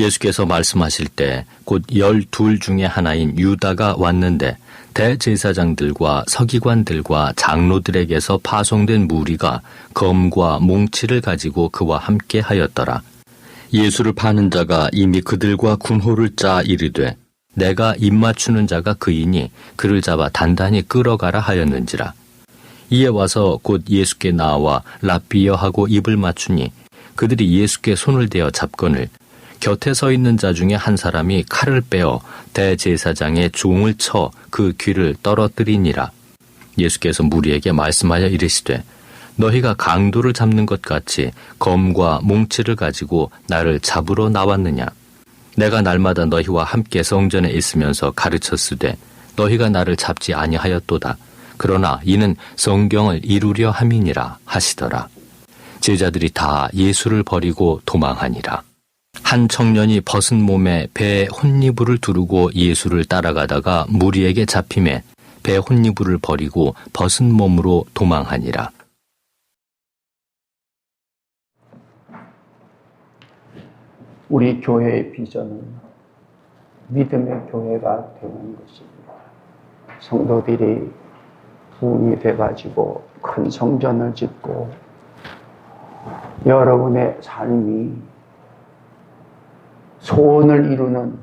예수께서 말씀하실 때 곧 12 중에 하나인 유다가 왔는데 대제사장들과 서기관들과 장로들에게서 파송된 무리가 검과 몽치를 가지고 그와 함께 하였더라. 예수를 파는 자가 이미 그들과 군호를 짜 이르되 내가 입맞추는 자가 그이니 그를 잡아 단단히 끌어가라 하였는지라. 이에 와서 곧 예수께 나와 랍비여하고 입을 맞추니 그들이 예수께 손을 대어 잡거늘 곁에 서 있는 자 중에 한 사람이 칼을 빼어 대제사장의 종을 쳐 그 귀를 떨어뜨리니라. 예수께서 무리에게 말씀하여 이르시되 너희가 강도를 잡는 것 같이 검과 몽치를 가지고 나를 잡으러 나왔느냐. 내가 날마다 너희와 함께 성전에 있으면서 가르쳤으되 너희가 나를 잡지 아니하였도다. 그러나 이는 성경을 이루려 함이니라 하시더라. 제자들이 다 예수를 버리고 도망하니라. 한 청년이 벗은 몸에 배에 혼니부를 두르고 예수를 따라가다가 무리에게 잡힘에 배 혼니부를 버리고 벗은 몸으로 도망하니라. 우리 교회의 비전은 믿음의 교회가 되는 것입니다. 성도들이 부흥이 돼가지고 큰 성전을 짓고 여러분의 삶이 소원을 이루는,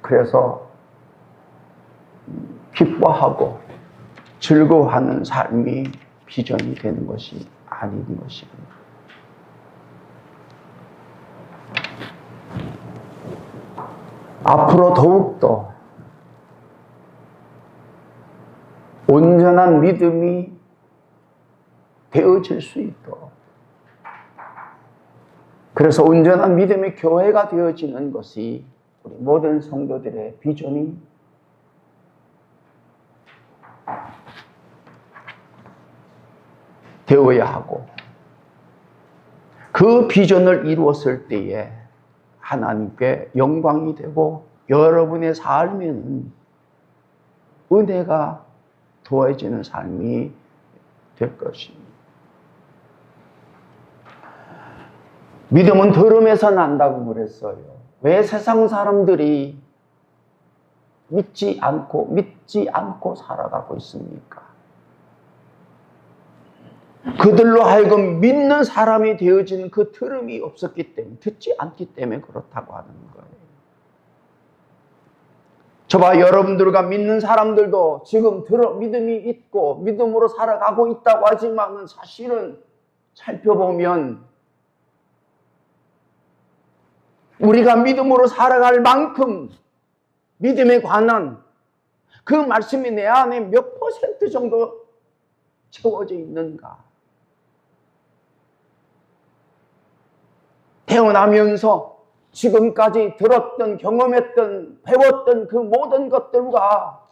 그래서 기뻐하고 즐거워하는 삶이 비전이 되는 것이 아닌 것입니다. 앞으로 더욱더 온전한 믿음이 되어질 수 있도록, 그래서 온전한 믿음의 교회가 되어지는 것이 우리 모든 성도들의 비전이 되어야 하고, 그 비전을 이루었을 때에 하나님께 영광이 되고 여러분의 삶에는 은혜가 더해지는 삶이 될 것입니다. 믿음은 들음에서 난다고 그랬어요. 왜 세상 사람들이 믿지 않고 살아가고 있습니까? 그들로 하여금 믿는 사람이 되어지는 그 들음이 없었기 때문에, 듣지 않기 때문에 그렇다고 하는 거예요. 저봐, 여러분들과 믿는 사람들도 지금 믿음이 있고 믿음으로 살아가고 있다고 하지만 사실은 살펴보면 우리가 믿음으로 살아갈 만큼 믿음에 관한 그 말씀이 내 안에 몇 % 정도 채워져 있는가? 태어나면서 지금까지 들었던, 경험했던, 배웠던 그 모든 것들과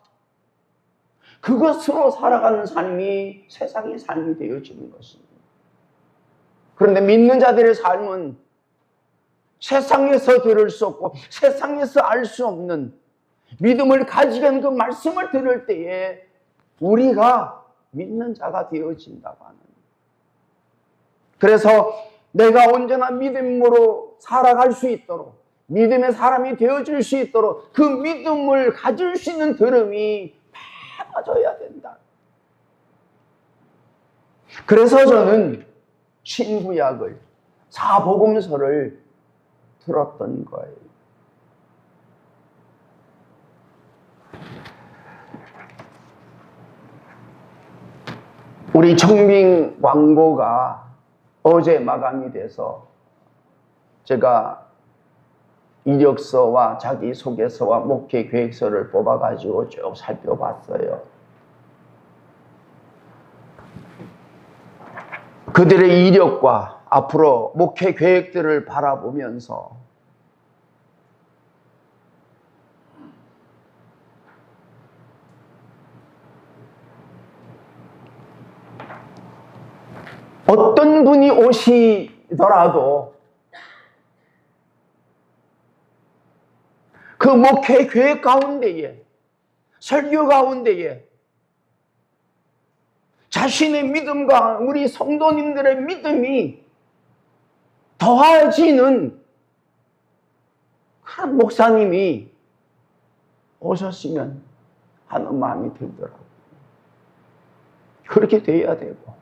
그것으로 살아가는 삶이 세상의 삶이 되어지는 것입니다. 그런데 믿는 자들의 삶은 세상에서 들을 수 없고 세상에서 알 수 없는 믿음을 가지게 하는 그 말씀을 들을 때에 우리가 믿는 자가 되어진다고 하는 거예요. 그래서 내가 온전한 믿음으로 살아갈 수 있도록, 믿음의 사람이 되어줄 수 있도록 그 믿음을 가질 수 있는 들음이 많아져야 된다. 그래서 저는 신구약을, 사복음서를 들었던 거예요. 우리 청빙 광고가 어제 마감이 돼서 제가 이력서와 자기소개서와 목회 계획서를 뽑아가지고 쭉 살펴봤어요. 그들의 이력과 앞으로 목회 계획들을 바라보면서 어떤 분이 오시더라도 그 목회 계획 가운데에, 설교 가운데에 자신의 믿음과 우리 성도님들의 믿음이 더해지는 한 목사님이 오셨으면 하는 마음이 들더라고요. 그렇게 돼야 되고.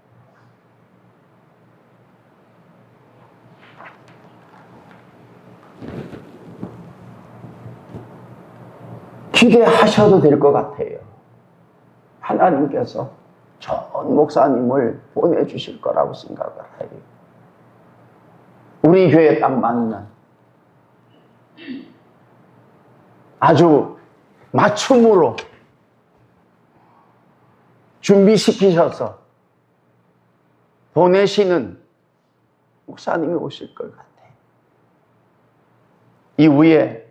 기대하셔도 될 것 같아요. 하나님께서 좋은 목사님을 보내주실 거라고 생각을 해요. 우리 교회에 딱 맞는 아주 맞춤으로 준비시키셔서 보내시는 목사님이 오실 것 같아요. 이후에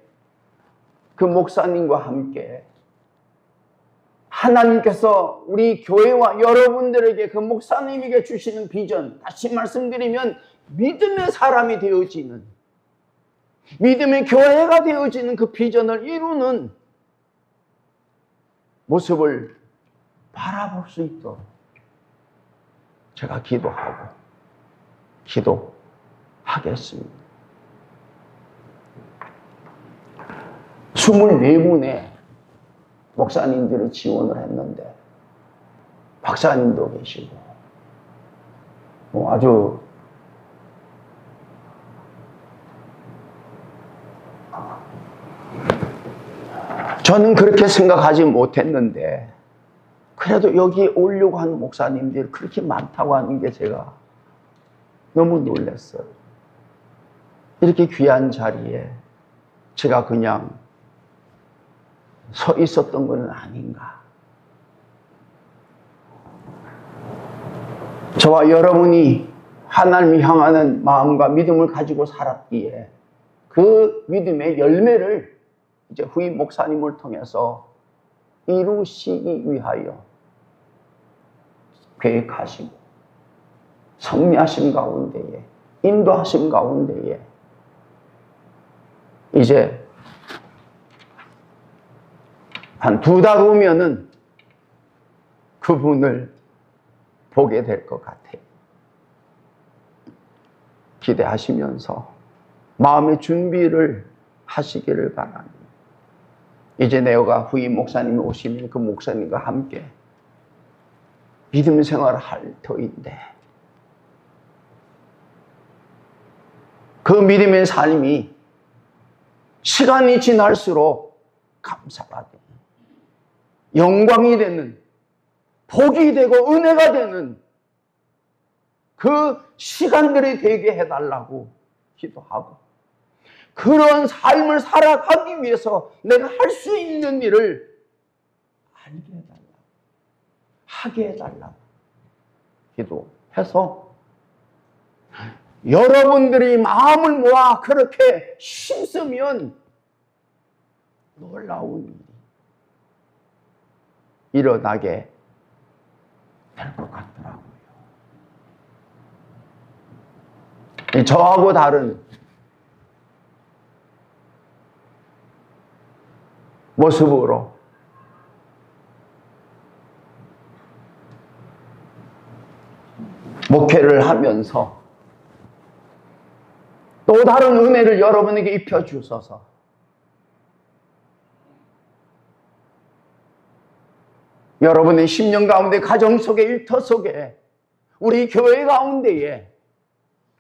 그 목사님과 함께 하나님께서 우리 교회와 여러분들에게 그 목사님에게 주시는 비전, 다시 말씀드리면 믿음의 사람이 되어지는, 믿음의 교회가 되어지는 그 비전을 이루는 모습을 바라볼 수 있도록 제가 기도하고 기도하겠습니다. 24분의 목사님들이 지원을 했는데 박사님도 계시고 아주 저는 그렇게 생각하지 못했는데 그래도 여기 오려고 하는 목사님들이 그렇게 많다고 하는 게 제가 너무 놀랐어요. 이렇게 귀한 자리에 제가 그냥 서 있었던 것은 아닌가. 저와 여러분이 하나님을 향하는 마음과 믿음을 가지고 살았기에 그 믿음의 열매를 이제 후임 목사님을 통해서 이루시기 위하여 계획하시고 섭리하신 가운데에 인도하신 가운데에 이제 한 2달 후면은 그분을 보게 될 것 같아요. 기대하시면서 마음의 준비를 하시기를 바랍니다. 이제 내가 후임 목사님이 오시면 그 목사님과 함께 믿음 생활을 할 터인데 그 믿음의 삶이 시간이 지날수록 감사가 되는, 영광이 되는, 복이 되고 은혜가 되는 그 시간들이 되게 해달라고 기도하고 그런 삶을 살아가기 위해서 내가 할 수 있는 일을 알게 해달라고, 하게 해달라고 기도해서 여러분들이 마음을 모아 그렇게 힘쓰면 놀라운 일이 일어나게 될 것 같더라고요. 저하고 다른 모습으로 목회를 하면서 또 다른 은혜를 여러분에게 입혀주셔서 여러분의 10년 가운데 가정 속에 일터 속에 우리 교회 가운데에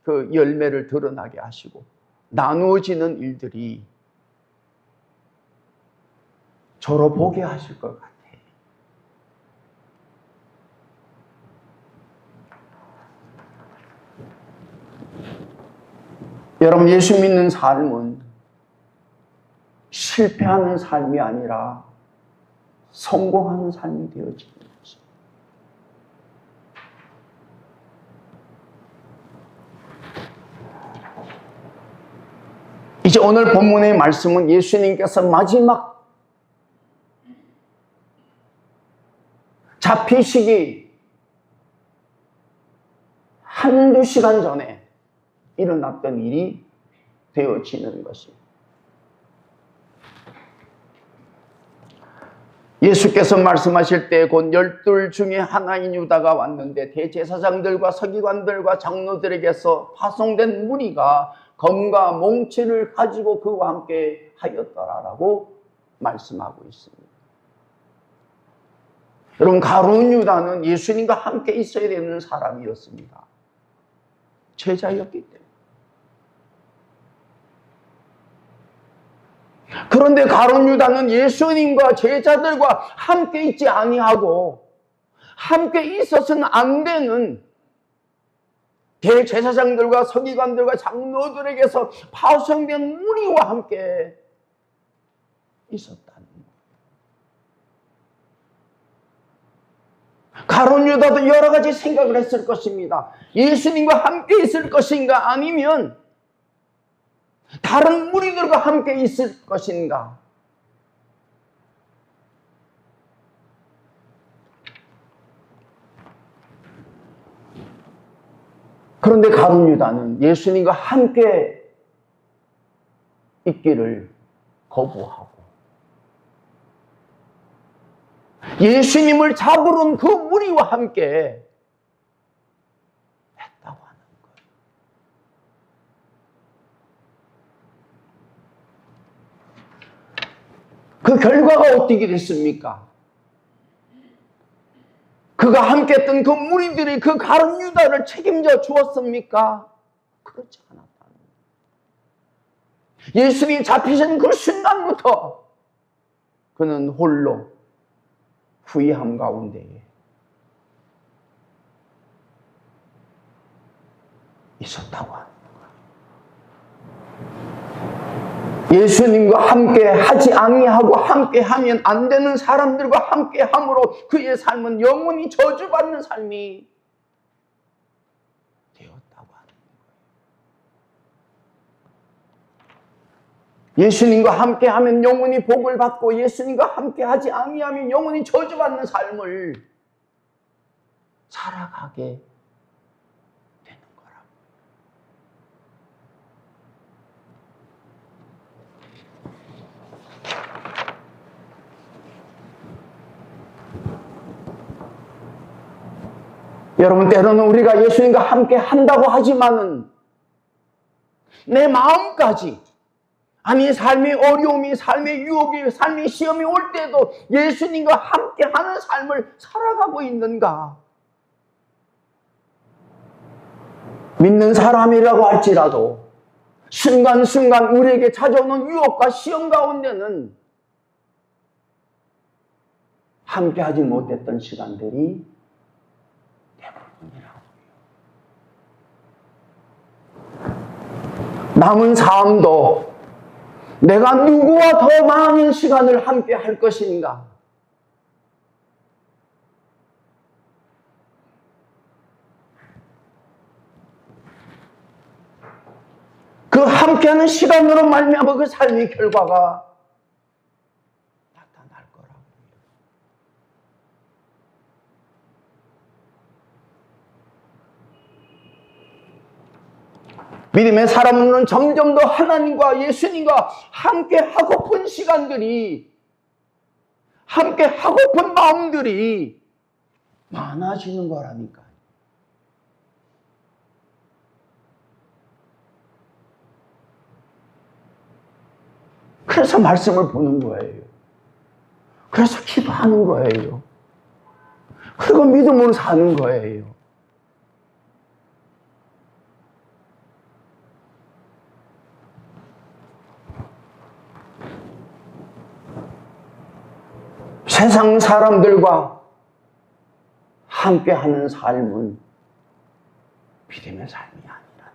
그 열매를 드러나게 하시고 나누어지는 일들이 저로 보게 하실 것 같아요. 여러분, 예수 믿는 삶은 실패하는 삶이 아니라 성공하는 삶이 되어지는 것입니다. 이제 오늘 본문의 말씀은 예수님께서 마지막 잡히시기 한두 시간 전에 일어났던 일이 되어지는 것입니다. 예수께서 말씀하실 때 곧 12 중에 하나인 유다가 왔는데 대제사장들과 서기관들과 장로들에게서 파송된 무리가 검과 몽치를 가지고 그와 함께 하였더라라고 말씀하고 있습니다. 여러분, 가룟 유다는 예수님과 함께 있어야 되는 사람이었습니다. 제자였기 때문에. 그런데 가룟 유다는 예수님과 제자들과 함께 있지 아니하고 함께 있어서는 안 되는 대제사장들과 서기관들과 장로들에게서 파송된 무리와 함께 있었다는 거예요. 가룟 유다도 여러 가지 생각을 했을 것입니다. 예수님과 함께 있을 것인가, 아니면 다른 무리들과 함께 있을 것인가. 그런데 가룟 유다는 예수님과 함께 있기를 거부하고 예수님을 잡으러 온 그 무리와 함께 했다고 하는 거예요. 그 결과가 어떻게 됐습니까? 그가 함께 했던 그 무리들이 그 가룟 유다를 책임져 주었습니까? 그렇지 않았다는 거예요. 예수님이 잡히신 그 순간부터 그는 홀로 후회함 가운데에 있었다고 하는 거예요. 예수님과 함께 하지 아니하고 함께 하면 안 되는 사람들과 함께 함으로 그의 삶은 영원히 저주받는 삶이 되었다고 하는 거예요. 예수님과 함께 하면 영원히 복을 받고 예수님과 함께 하지 아니하면 영원히 저주받는 삶을 살아가게 되는 거라고. 여러분, 때로는 우리가 예수님과 함께 한다고 하지만은 내 마음까지, 아니 삶의 어려움이, 삶의 유혹이, 삶의 시험이 올 때도 예수님과 함께 하는 삶을 살아가고 있는가? 믿는 사람이라고 할지라도 순간순간 우리에게 찾아오는 유혹과 시험 가운데는 함께 하지 못했던 시간들이 남은 삶도 내가 누구와 더 많은 시간을 함께 할 것인가? 그 함께하는 시간으로 말미암아 그 삶의 결과가 나타날 거라고요. 믿음의 사람은 점점 더 하나님과 예수님과 함께 하고픈 시간들이, 함께 하고픈 마음들이 많아지는 거라니까요. 그래서 말씀을 보는 거예요. 그래서 기도하는 거예요. 그리고 믿음으로 사는 거예요. 세상 사람들과 함께하는 삶은 믿음의 삶이 아니라,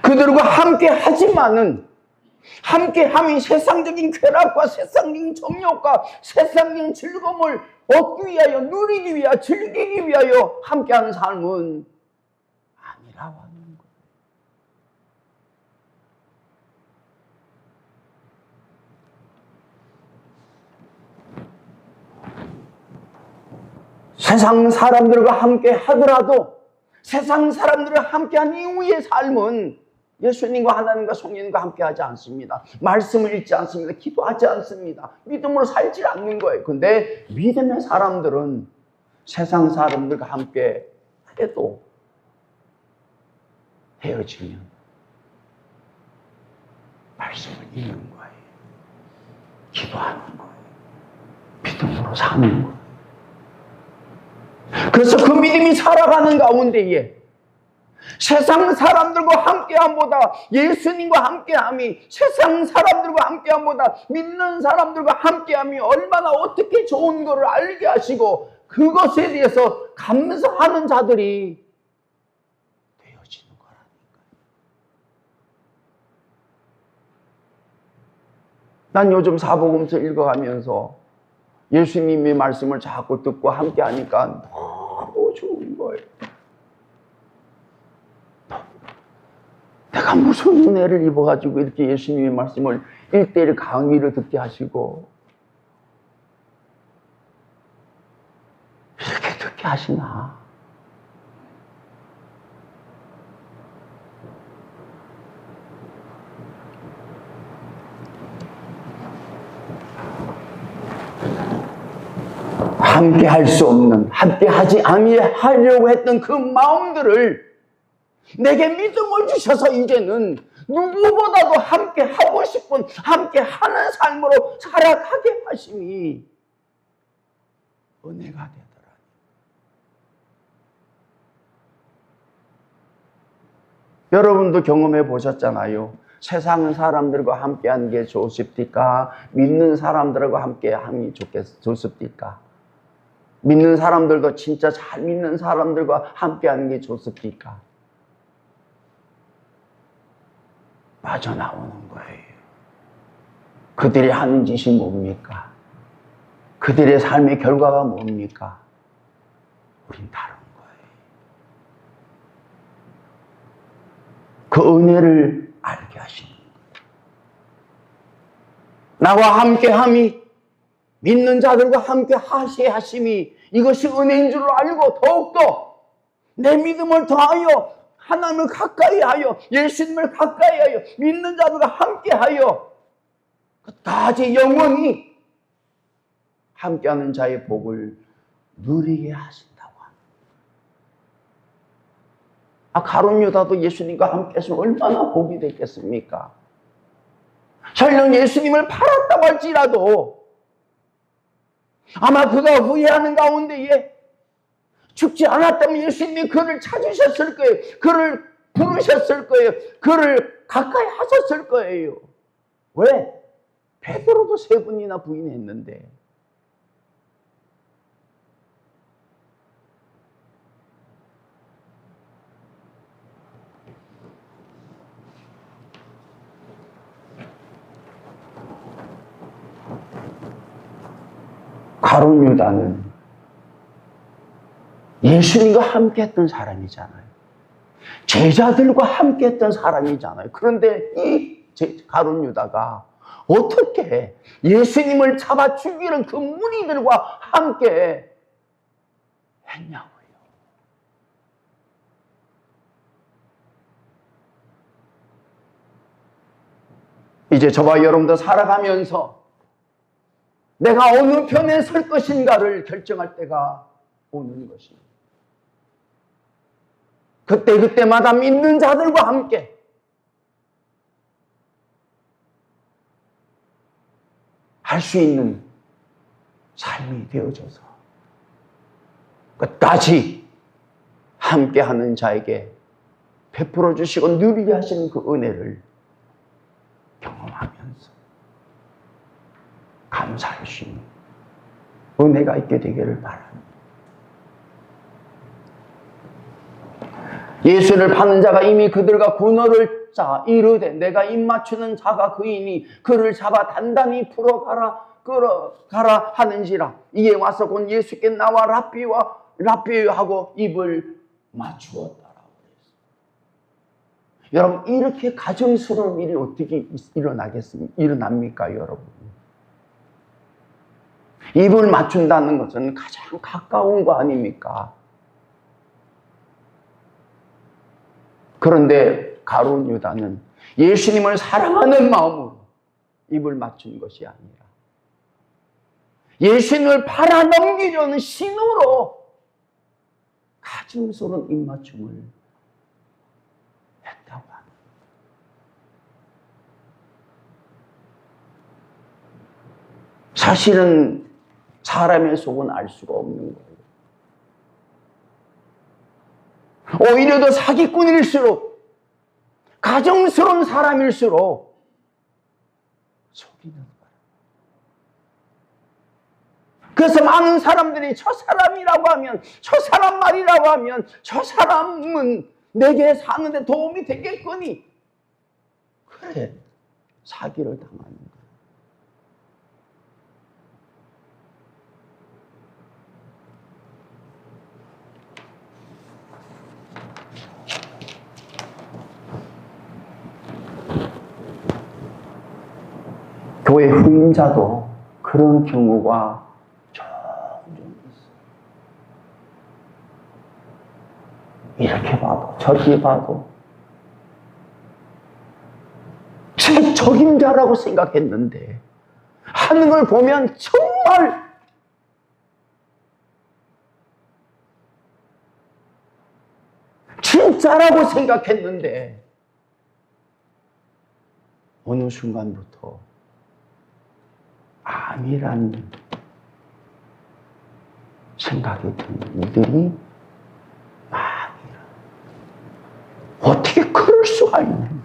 그들과 함께하지만은 함께함이 세상적인 쾌락과 세상적인 정욕과 세상적인 즐거움을 얻기 위하여, 누리기 위하여, 즐기기 위하여 함께하는 삶은 아니라고 하는 거예요. 세상 사람들과 함께 하더라도 세상 사람들과 함께한 이후의 삶은 예수님과 하나님과 성령님과 함께하지 않습니다. 말씀을 읽지 않습니다. 기도하지 않습니다. 믿음으로 살지 않는 거예요. 근데 믿음의 사람들은 세상 사람들과 함께 해도 헤어지면 말씀을 읽는 거예요. 기도하는 거예요. 믿음으로 사는 거예요. 그래서 그 믿음이 살아가는 가운데에 세상 사람들과 함께함보다 예수님과 함께함이 세상 사람들과 함께함보다 믿는 사람들과 함께함이 얼마나 어떻게 좋은 것을 알게 하시고 그것에 대해서 감사하는 자들이 되어지는 거라니까요. 난 요즘 사복음서 읽어가면서 예수님의 말씀을 자꾸 듣고 함께하니까 너무 좋은 거예요. 내가 무슨 은혜를 입어가지고 이렇게 예수님의 말씀을 1:1 강의를 듣게 하시고 이렇게 듣게 하시나. 함께 할 수 없는, 함께 하지 아니하려고 했던 그 마음들을 내게 믿음을 주셔서 이제는 누구보다도 함께 하고 싶은, 함께 하는 삶으로 살아가게 하심이 은혜가 되더라. 여러분도 경험해 보셨잖아요. 세상 사람들과 함께하는 게 좋습니까? 믿는 사람들과 함께함이 좋습니까? 믿는 사람들도 진짜 잘 믿는 사람들과 함께하는 게 좋습니까? 빠져나오는 거예요. 그들이 하는 짓이 뭡니까? 그들의 삶의 결과가 뭡니까? 우린 다른 거예요. 그 은혜를 알게 하시는 거예요. 나와 함께함이, 믿는 자들과 함께 하심이 이것이 은혜인 줄 알고 더욱더 내 믿음을 더하여 하나님을 가까이 하여 예수님을 가까이 하여 믿는 자들과 함께 하여 끝까지 영원히 함께하는 자의 복을 누리게 하신다고 합니다. 가룟 유다도 예수님과 함께 했으면 얼마나 복이 됐겠습니까? 설령 예수님을 팔았다고 할지라도 아마 그가 후회하는 가운데에 죽지 않았다면 예수님이 그를 찾으셨을 거예요. 그를 부르셨을 거예요. 그를 가까이 하셨을 거예요. 왜? 베드로도 3번이나 부인했는데. 가룟 유다는 예수님과 함께 했던 사람이잖아요. 제자들과 함께 했던 사람이잖아요. 그런데 이 가룟 유다가 어떻게 예수님을 잡아 죽이는 그 무리들과 함께 했냐고요. 이제 저와 여러분도 살아가면서 내가 어느 편에 설 것인가를 결정할 때가 오는 것입니다. 그때마다 믿는 자들과 함께 할 수 있는 삶이 되어져서 끝까지 함께하는 자에게 베풀어 주시고 누리게 하시는 그 은혜를 경험하면서 감사할 수 있는 은혜가 있게 되기를 바랍니다. 예수를 파는 자가 이미 그들과 군어를 짜 이르되 내가 입맞추는 자가 그이니 그를 잡아 단단히 풀어가라 끌어가라 하는지라. 이에 와서 곧 예수께 나와 랍비하고 입을 맞추었다라고 그랬어요. 여러분, 이렇게 가정스러운 일이 어떻게 일어납니까, 여러분? 입을 맞춘다는 것은 가장 가까운 거 아닙니까? 그런데 가룟 유다는 예수님을 사랑하는 마음으로 입을 맞춘 것이 아니라 예수님을 팔아넘기려는 신호로 가증스러운 입맞춤을 했던 사실은 사람의 속은 알 수가 없는 거예요. 오히려 더 사기꾼일수록, 가정스러운 사람일수록 속이는 거예요. 그래서 많은 사람들이 저 사람이라고 하면, 저 사람 말이라고 하면, 저 사람은 내게 사는데 도움이 되겠거니, 그래, 사기를 당하는 거예요. 교회 후임자도 그런 경우가 종종 있어요. 이렇게 봐도 저렇게 봐도 제 적임자라고 생각했는데 하는 걸 보면 정말 진짜라고 생각했는데 어느 순간부터 아니라는 생각이 드는 이들이 많이라. 어떻게 그럴 수가 있는가?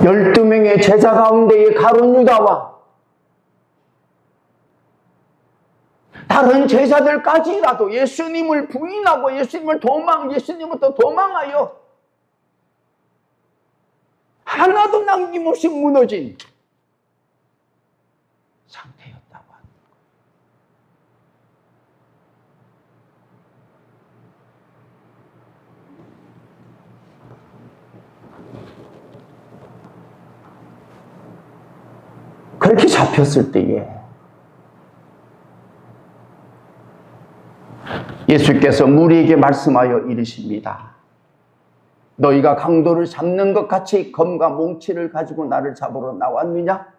열두 명의 제자 가운데에 가룟 유다와 다른 제자들까지라도 예수님을 부인하고 예수님부터 도망하여 하나도 남김없이 무너진 상태였다고 합니다. 그렇게 잡혔을 때에 예수께서 무리에게 말씀하여 이르십니다. 너희가 강도를 잡는 것 같이 검과 몽치를 가지고 나를 잡으러 나왔느냐?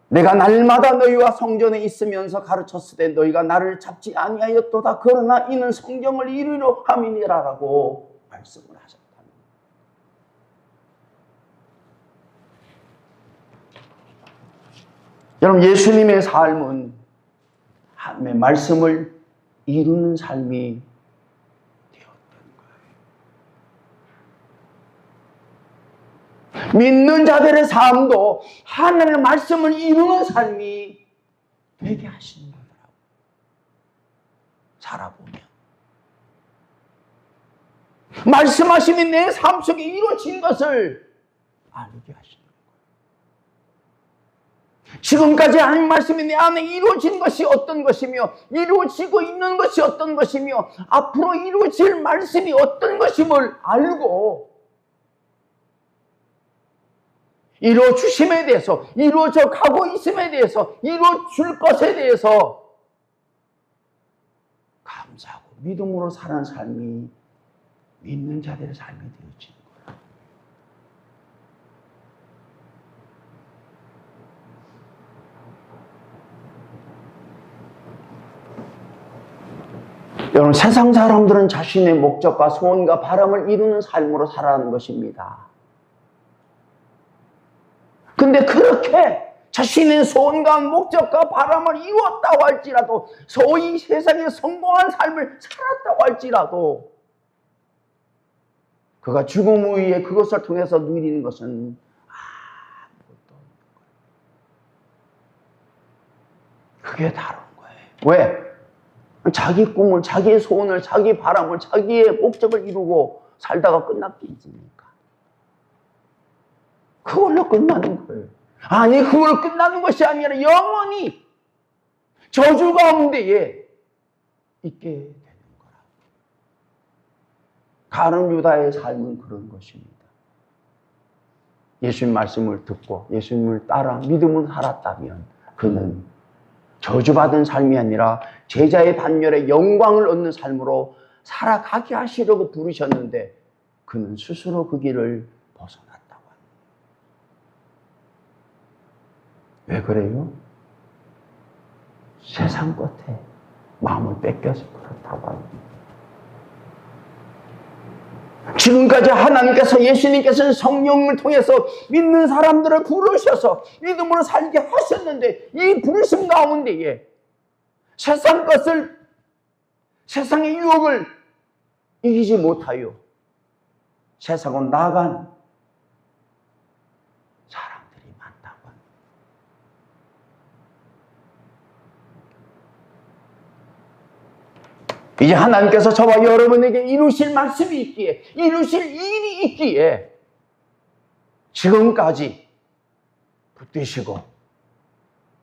내가 날마다 너희와 성전에 있으면서 가르쳤으되 너희가 나를 잡지 아니하였도다. 그러나 이는 성경을 이루려 함이니라라고 말씀을 하셨다. 여러분, 예수님의 삶은 하나님의 말씀을 이루는 삶이 되었던 거예요. 믿는 자들의 삶도 하나님의 말씀을 이루는 삶이 되게 하시는 거더라고요. 살아보면. 말씀하심이 내 삶 속에 이루어진 것을 알게 하시는 거예요. 지금까지 하나님 말씀이 내 안에 이루어진 것이 어떤 것이며 이루어지고 있는 것이 어떤 것이며 앞으로 이루어질 말씀이 어떤 것임을 알고 이루어주심에 대해서, 이루어져 가고 있음에 대해서, 이루어줄 것에 대해서 감사하고 믿음으로 사는 삶이 믿는 자들의 삶이 되어진 거예요. 여러분, 세상 사람들은 자신의 목적과 소원과 바람을 이루는 삶으로 살아가는 것입니다. 근데 그렇게 자신의 소원과 목적과 바람을 이루었다고 할지라도, 소위 세상에 성공한 삶을 살았다고 할지라도, 그가 죽음 후에 그것을 통해서 누리는 것은 아무것도 없는 거예요. 그게 다른 거예요. 왜? 자기 꿈을, 자기의 소원을, 자기 바람을, 자기의 목적을 이루고 살다가 끝났겠습니까? 그걸로 끝나는 거예요. 아니, 그걸로 끝나는 것이 아니라 영원히 저주 가운데에 있게 되는 거라. 가룟 유다의 삶은 그런 것입니다. 예수님 말씀을 듣고 예수님을 따라 믿음을 살았다면 그는 저주받은 삶이 아니라 제자의 반열에 영광을 얻는 삶으로 살아가게 하시려고 부르셨는데 그는 스스로 그 길을 벗어났다고 합니다. 왜 그래요? 세상 끝에 마음을 뺏겨서 그렇다고 합니다. 지금까지 하나님께서, 예수님께서는 성령을 통해서 믿는 사람들을 부르셔서 믿음으로 살게 하셨는데, 이 부르심 가운데에 세상 것을, 세상의 유혹을 이기지 못하여 세상으로 나간 사람들이 많다고 합니다. 이제 하나님께서 저와 여러분에게 이루실 말씀이 있기에, 이루실 일이 있기에 지금까지 붙드시고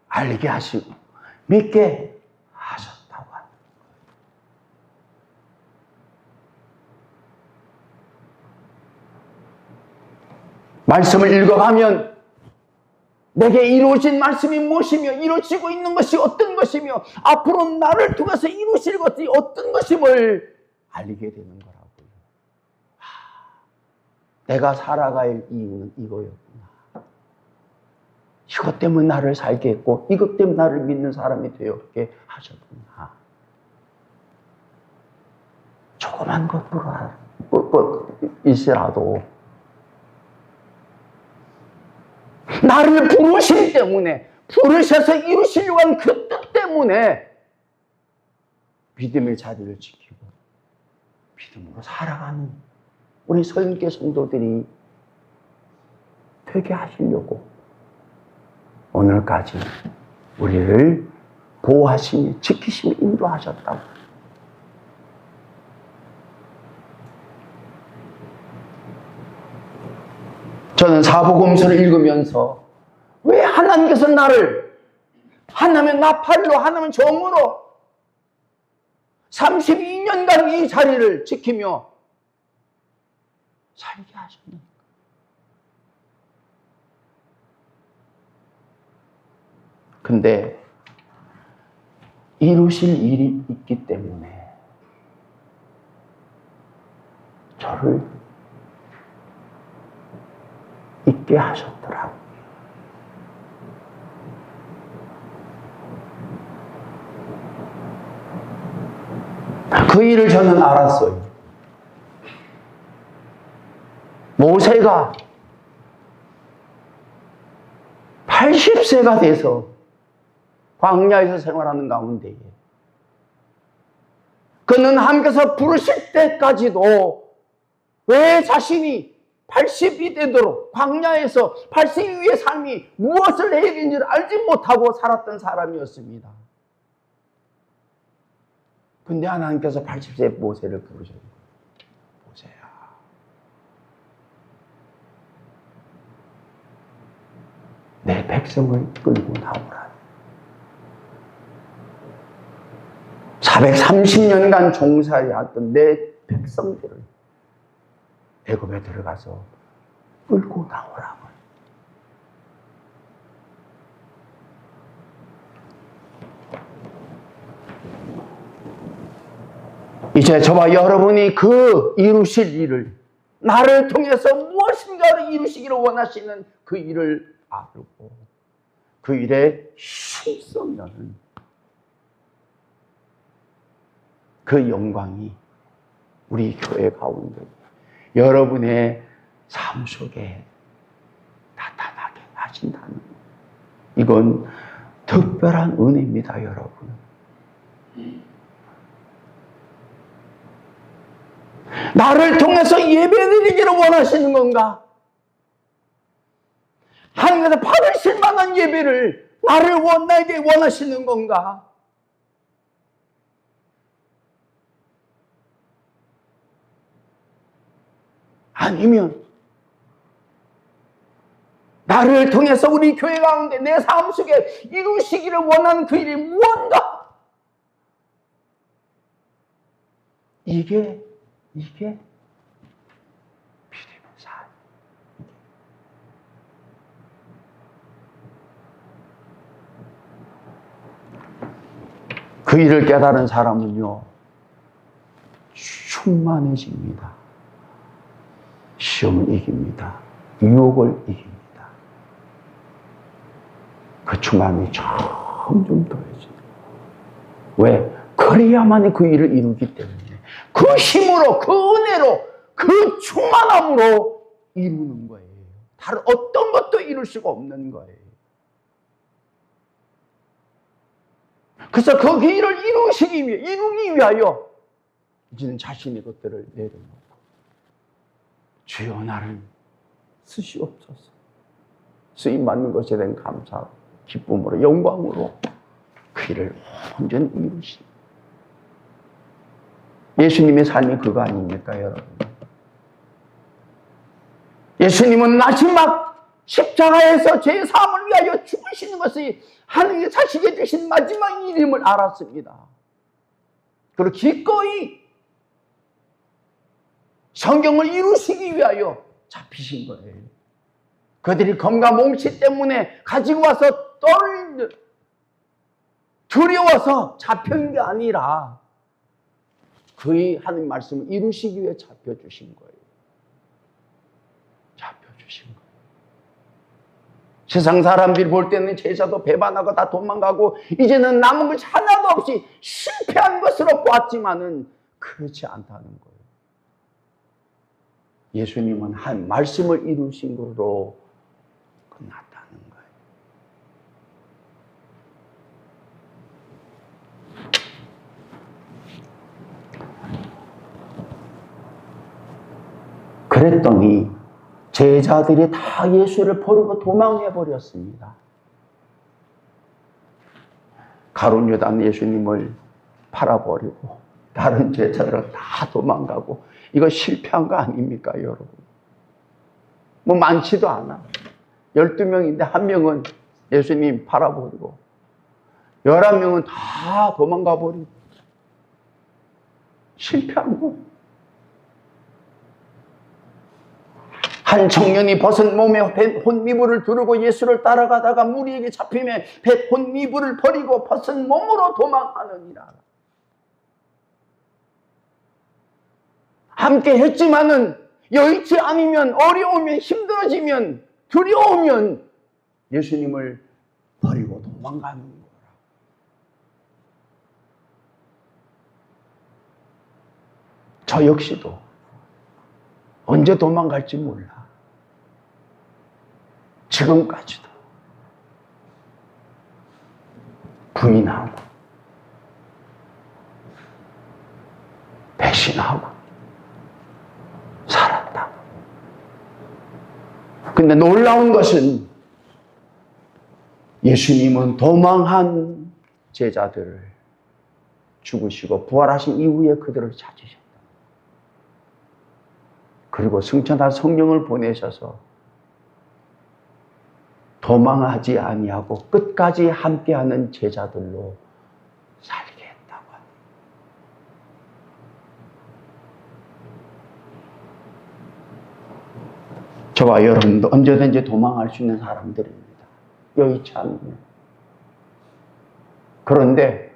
알게 하시고 믿게 하셨다고 합니다. 말씀을 읽어가면 내게 이루어진 말씀이 무엇이며 이루어지고 있는 것이 어떤 것이며 앞으로 나를 통해서 이루실 것이 어떤 것임을 알게 되는 거라고요. 내가 살아갈 이유는 이거였구나. 이것 때문에 나를 살게 했고 이것 때문에 나를 믿는 사람이 되었게 하셨구나. 조그만 것일지라도 나를 부르심 때문에, 부르셔서 이루시려고 하는 그 뜻 때문에 믿음의 자리를 지키고 믿음으로 살아가는 우리 서인교 성도들이 되게 하시려고 오늘까지 우리를 보호하시며 지키시며 인도하셨다고. 저는 사복음서를 읽으면서 왜 하나님께서 나를, 하나님의 나팔로, 하나님의 정으로 32년간 이 자리를 지키며 살게 하셨는가? 근데 이루실 일이 있기 때문에 저를 있게 하셨더라고요. 그 일을 저는 알았어요. 모세가 80세가 돼서 광야에서 생활하는 가운데에 그는 하나님께서 부르실 때까지도 왜 자신이 80이 되도록 광야에서 80 이후의 삶이 무엇을 해야 되는지를 알지 못하고 살았던 사람이었습니다. 근데 하나님께서 80세 모세를 부르셨어요. 모세야, 내 백성을 끌고 나오라. 430년간 종살이했던 내 백성들을 애굽에 들어가서 끌고 나오라고. 이제 저와 여러분이 그 이루실 일을, 나를 통해서 무엇인가를 이루시기를 원하시는 그 일을 알고 그 일에 힘쓰면 그 영광이 우리 교회 가운데 여러분의 삶 속에 나타나게 하신다는, 이건 특별한 은혜입니다, 여러분. 나를 통해서 예배드리기를 원하시는 건가? 하나님께서 받으실 만한 예배를 나에게 원하시는 건가? 아니면 나를 통해서 우리 교회 가운데 내 삶 속에 이루시기를 원하는 그 일이 무언가? 이게 믿음의 삶. 그 일을 깨달은 사람은요, 충만해집니다. 시험을 이깁니다. 유혹을 이깁니다. 그 충만이 점점 더해집니다. 왜? 그래야만 그 일을 이루기 때문에 그 힘으로, 그 은혜로, 그 충만함으로 이루는 거예요. 다른 어떤 것도 이룰 수가 없는 거예요. 그래서 그 길을 이루기 위하여 이제는 자신의 것들을 내려놓고 주여 나를 쓰시옵소서. 쓰임받는 것에 대한 감사, 기쁨으로, 영광으로 그 일을 온전히 이루시니 예수님의 삶이 그거 아닙니까, 여러분? 예수님은 마지막 십자가에서 제 삶을 위하여 죽으시는 것이 하나님의 자식이 되신 마지막 일임을 알았습니다. 그리고 기꺼이 성경을 이루시기 위하여 잡히신 거예요. 그들이 검과 몽치 때문에 가지고 와서 두려워서 잡혀인 게 아니라 그의 하는 말씀을 이루시기 위해 잡혀주신 거예요. 잡혀주신 거예요. 세상 사람들이 볼 때는 제자도 배반하고 다 도망가고 이제는 남은 것이 하나도 없이 실패한 것으로 보았지만은 그렇지 않다는 거예요. 예수님은 한 말씀을 이루신 것으로 끝났다는 거예요. 그랬더니 제자들이 다 예수를 버리고 도망해 버렸습니다. 가룟 유다는 예수님을 팔아버리고 다른 제자들은 다 도망가고 이거 실패한 거 아닙니까, 여러분? 뭐 많지도 않아. 12명인데 1명은 예수님 팔아버리고 11명은 다 도망가 버리고 실패한 거. 한 청년이 벗은 몸에 뱃 혼미불을 두르고 예수를 따라가다가 무리에게 잡히며 뱃 혼미불을 버리고 벗은 몸으로 도망하느니라. 함께 했지만은 여의치 않으면, 어려우면, 힘들어지면, 두려우면 예수님을 버리고 도망가는 거라. 저 역시도 언제 도망갈지 몰라. 지금까지도 부인하고 배신하고 살았다. 근데 놀라운 것은 예수님은 도망한 제자들을 죽으시고 부활하신 이후에 그들을 찾으셨다. 그리고 승천한 성령을 보내셔서 도망하지 아니하고 끝까지 함께하는 제자들로 살게 했다고 합니다. 저와 여러분도 언제든지 도망할 수 있는 사람들입니다. 여의치 않으면. 그런데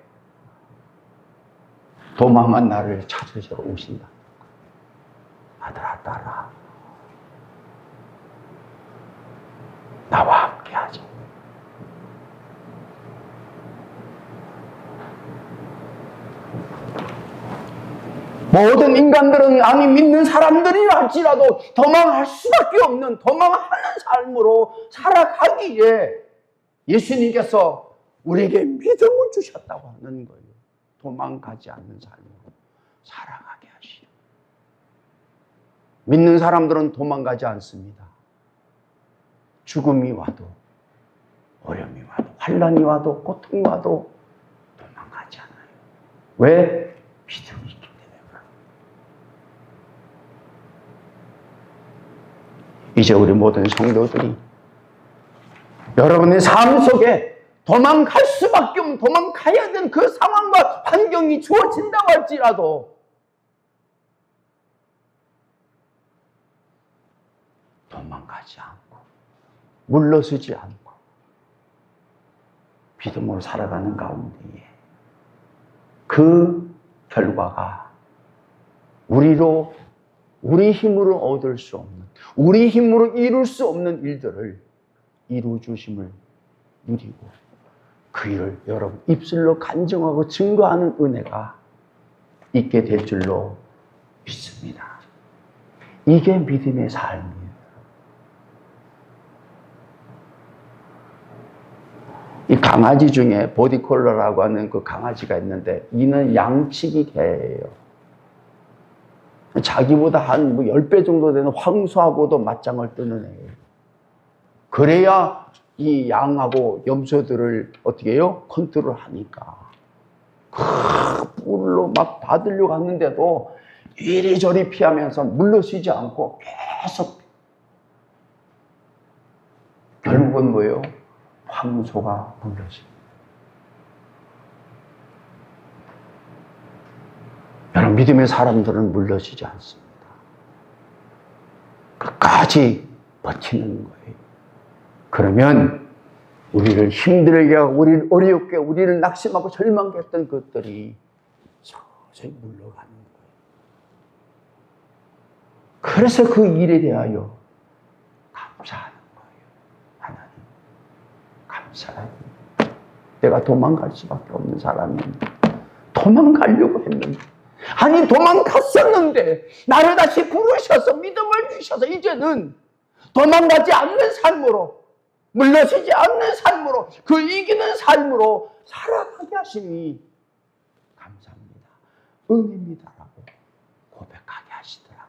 도망한 나를 찾으시러 오신다. 아들아, 딸아, 나와 함께하자. 모든 인간들은, 아니 믿는 사람들이라 할지라도 도망할 수밖에 없는, 도망하는 삶으로 살아가기에 예수님께서 우리에게 믿음을 주셨다고 하는 거예요. 도망가지 않는 삶으로 살아가게 하시오. 믿는 사람들은 도망가지 않습니다. 죽음이 와도, 어려움이 와도, 환난이 와도, 고통이 와도 도망가지 않아요. 왜? 믿음이 있기 때문에 그래요. 이제 우리 모든 성도들이 여러분의 삶 속에 도망갈 수밖에 없는, 도망가야 되는 그 상황과 환경이 주어진다고 할지라도 도망가지 않고 물러서지 않고 믿음으로 살아가는 가운데에 그 결과가 우리 힘으로 얻을 수 없는, 우리 힘으로 이룰 수 없는 일들을 이루어 주심을 누리고 그 일을 여러분 입술로 간증하고 증거하는 은혜가 있게 될 줄로 믿습니다. 이게 믿음의 삶이에요. 이 강아지 중에 보디콜러라고 하는 그 강아지가 있는데 이는 양치기 개예요. 자기보다 한 10배 정도 되는 황소하고도 맞짱을 뜨는 애예요. 그래야 이 양하고 염소들을 어떻게 해요? 컨트롤 하니까. 뿔로 막 받으려고 하는데도 이리저리 피하면서 물러서지 않고 계속. 결국은 뭐예요? 황소가 물러집니다. 여러분, 믿음의 사람들은 물러지지 않습니다. 끝까지 버티는 거예요. 그러면 우리를 힘들게 하고 우리를 어렵게 우리를 낙심하고 절망케 했던 것들이 서서히 물러가는 거예요. 그래서 그 일에 대하여 감사하는 거예요. 하나님, 감사해요. 내가 도망갈 수밖에 없는 사람인데 도망가려고 했는데, 아니 도망갔었는데 나를 다시 부르셔서 믿음을 주셔서 이제는 도망가지 않는 삶으로, 물러서지 않는 삶으로, 그 이기는 삶으로 살아가게 하시니 감사합니다, 은혜입니다라고 고백하게 하시더라고요.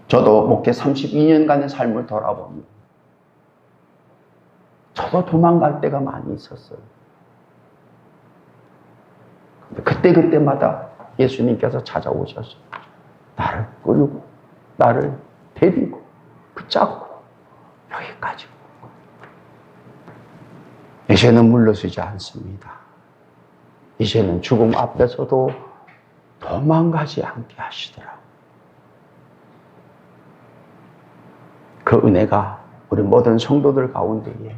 저도 목회 32년간의 삶을 돌아보면 저도 도망갈 때가 많이 있었어요. 근데 그때마다 예수님께서 찾아오셔서 나를 끌고 나를 데리고 붙잡고 여기까지 오고, 이제는 물러서지 않습니다. 이제는 죽음 앞에서도 도망가지 않게 하시더라고요. 그 은혜가 우리 모든 성도들 가운데에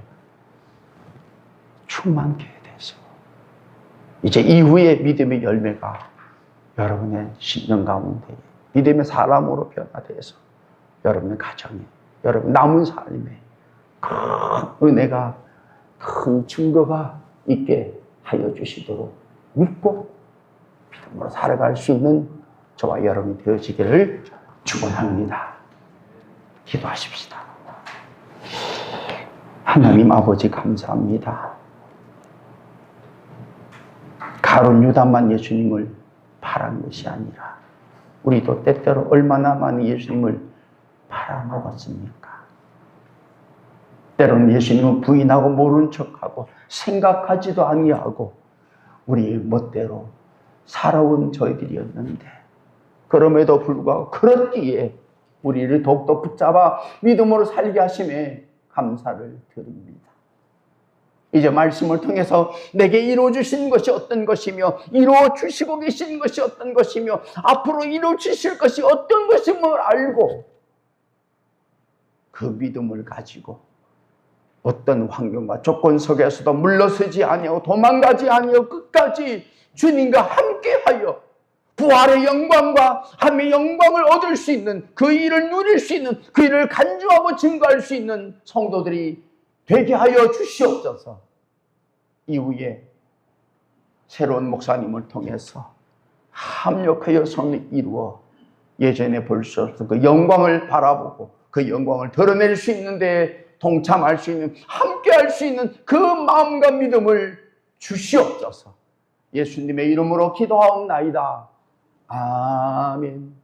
충만케 돼서 이제 이후에 믿음의 열매가 여러분의 심령 가운데 믿음의 사람으로 변화돼서 여러분의 가정에, 여러분 남은 삶에 큰 은혜가, 큰 증거가 있게 하여 주시도록 믿고 믿음으로 살아갈 수 있는 저와 여러분이 되어지기를 축원합니다. 기도하십시다. 하나님 아버지, 감사합니다. 가룟 유다만 예수님을 바란 것이 아니라 우리도 때때로 얼마나 많이 예수님을 팔아먹었습니까? 때로는 예수님은 부인하고 모른 척하고 생각하지도 아니하고 우리의 멋대로 살아온 저희들이었는데, 그럼에도 불구하고 그렇기에 우리를 더욱더 붙잡아 믿음으로 살게 하심에 감사를 드립니다. 이제 말씀을 통해서 내게 이루어주신 것이 어떤 것이며 이루어주시고 계신 것이 어떤 것이며 앞으로 이루어주실 것이 어떤 것임을 알고 그 믿음을 가지고 어떤 환경과 조건 속에서도 물러서지 아니하고 도망가지 아니하고 끝까지 주님과 함께하여 부활의 영광과 하나님의 영광을 얻을 수 있는, 그 일을 누릴 수 있는, 그 일을 간주하고 증거할 수 있는 성도들이 되게 하여 주시옵소서. 이후에 새로운 목사님을 통해서 합력하여 선을 이루어 예전에 볼 수 없던 그 영광을 바라보고 그 영광을 드러낼 수 있는데 동참할 수 있는, 함께할 수 있는 그 마음과 믿음을 주시옵소서. 예수님의 이름으로 기도하옵나이다. 아멘.